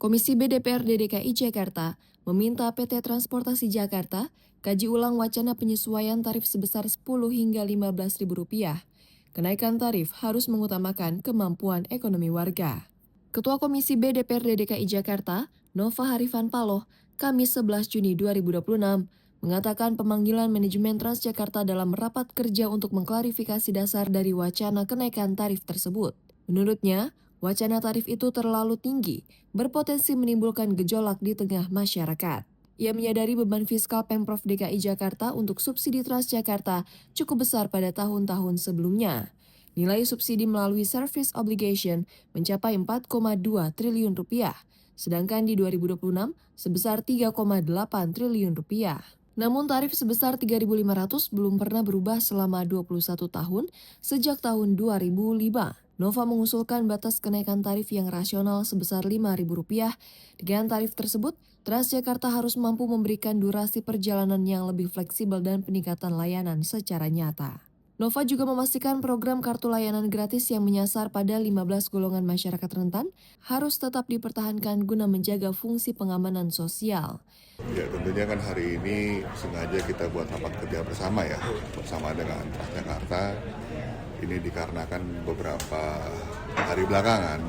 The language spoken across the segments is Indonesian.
Komisi B DPRD DKI Jakarta meminta PT Transportasi Jakarta kaji ulang wacana penyesuaian tarif sebesar Rp10 hingga Rp15.000. Kenaikan tarif harus mengutamakan kemampuan ekonomi warga. Ketua Komisi B DPRD DKI Jakarta, Nova Harifan Paloh, Kamis 11 Juni 2026, mengatakan pemanggilan manajemen Transjakarta dalam rapat kerja untuk mengklarifikasi dasar dari wacana kenaikan tarif tersebut. Menurutnya, wacana tarif itu terlalu tinggi, berpotensi menimbulkan gejolak di tengah masyarakat. Ia menyadari beban fiskal Pemprov DKI Jakarta untuk subsidi Transjakarta cukup besar pada tahun-tahun sebelumnya. Nilai subsidi melalui service obligation mencapai Rp4,2 triliun, sedangkan di 2026 sebesar Rp3,8 triliun. Namun tarif sebesar Rp3.500 belum pernah berubah selama 21 tahun sejak tahun 2005. Nova mengusulkan batas kenaikan tarif yang rasional sebesar Rp5.000. Dengan tarif tersebut, Transjakarta harus mampu memberikan durasi perjalanan yang lebih fleksibel dan peningkatan layanan secara nyata. Nova juga memastikan program kartu layanan gratis yang menyasar pada 15 golongan masyarakat rentan harus tetap dipertahankan guna menjaga fungsi pengamanan sosial. Ya, tentunya kan hari ini sengaja kita buat rapat kerja bersama ya, bersama dengan Transjakarta. Ini dikarenakan beberapa hari belakangan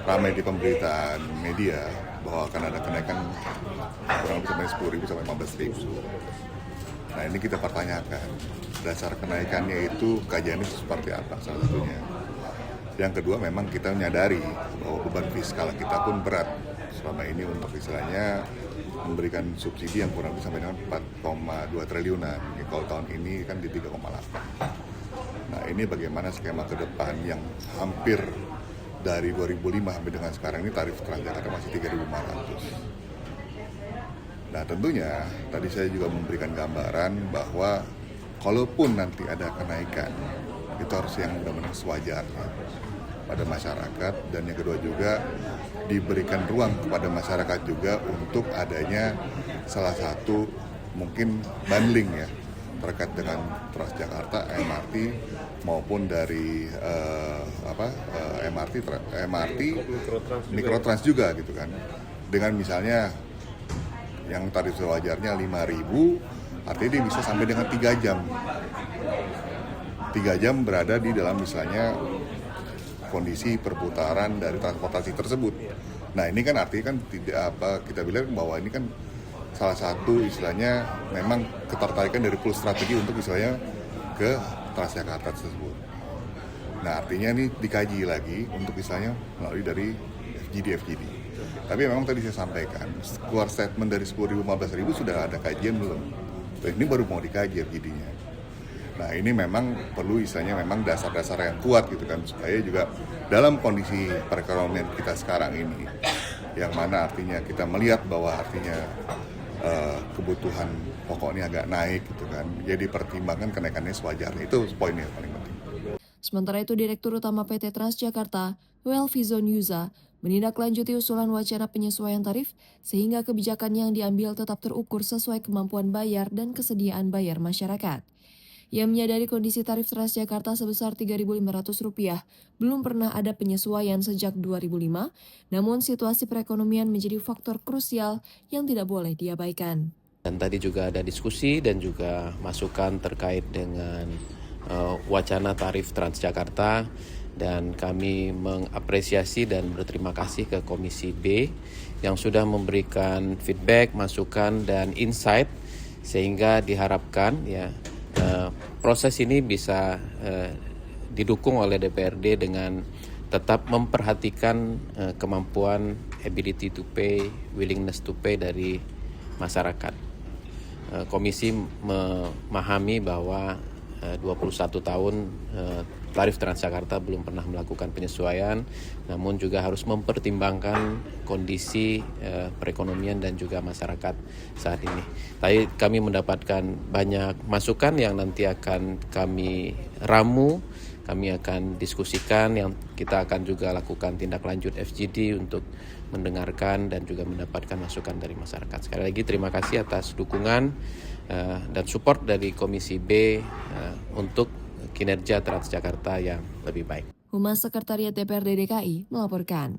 ramai di pemberitaan media bahwa akan ada kenaikan kurang lebih sampai 10.000 sampai 15.000. Nah, ini kita pertanyakan, dasar kenaikannya itu kajiannya seperti apa salah satunya. Yang kedua, memang kita menyadari bahwa beban fiskal kita pun berat selama ini untuk istilahnya memberikan subsidi yang kurang lebih sampai dengan 4,2 triliunan. Kalau tahun ini kan di 3,8. Nah, ini bagaimana skema ke depan yang hampir dari 2005 sampai dengan sekarang ini tarif Transjakarta masih 3.500. Nah, tentunya tadi saya juga memberikan gambaran bahwa kalaupun nanti ada kenaikan, itu harus yang benar-benar sewajarnya pada masyarakat, dan yang kedua juga diberikan ruang kepada masyarakat juga untuk adanya salah satu mungkin bundling ya terkait dengan Transjakarta, MRT maupun dari MRT Mikrotrans juga gitu kan. Dengan misalnya yang tarif sewajarnya 5.000, artinya dia bisa sampai dengan 3 jam. 3 jam berada di dalam misalnya kondisi perputaran dari transportasi tersebut. Nah, ini kan artinya kan tidak kita bilang bahwa ini kan salah satu istilahnya memang ketertarikan dari pool strategi untuk istilahnya ke Transjakarta tersebut. Nah, artinya ini dikaji lagi untuk istilahnya melalui dari FGD. Tapi memang tadi saya sampaikan, keluar statement dari 10.000 15.000 sudah ada kajian belum? Ini baru mau dikaji FGD-nya. Nah, ini memang perlu istilahnya memang dasar-dasar yang kuat gitu kan, supaya juga dalam kondisi perekonomian kita sekarang ini, yang mana artinya kita melihat bahwa artinya kebutuhan pokoknya agak naik gitu kan, jadi pertimbangan kenaikannya sewajarnya, itu poinnya yang paling penting. Sementara itu, Direktur Utama PT Transjakarta, Welfizon Yuza, menindaklanjuti usulan wacana penyesuaian tarif sehingga kebijakan yang diambil tetap terukur sesuai kemampuan bayar dan kesediaan bayar masyarakat. Ia menyadari kondisi tarif Transjakarta sebesar Rp3.500 belum pernah ada penyesuaian sejak 2005, namun situasi perekonomian menjadi faktor krusial yang tidak boleh diabaikan. Dan tadi juga ada diskusi dan juga masukan terkait dengan wacana tarif Transjakarta, dan kami mengapresiasi dan berterima kasih ke Komisi B yang sudah memberikan feedback, masukan, dan insight sehingga diharapkan ya proses ini bisa didukung oleh DPRD dengan tetap memperhatikan kemampuan ability to pay, willingness to pay dari masyarakat. Komisi memahami bahwa 21 tahun tarif Transjakarta belum pernah melakukan penyesuaian, namun juga harus mempertimbangkan kondisi perekonomian dan juga masyarakat saat ini. Tadi kami mendapatkan banyak masukan yang nanti akan kami ramu, kami akan diskusikan, yang kita akan juga lakukan tindak lanjut FGD untuk mendengarkan dan juga mendapatkan masukan dari masyarakat. Sekali lagi terima kasih atas dukungan dan support dari Komisi B untuk kinerja Transjakarta yang lebih baik. Humas Sekretariat DPRD DKI melaporkan.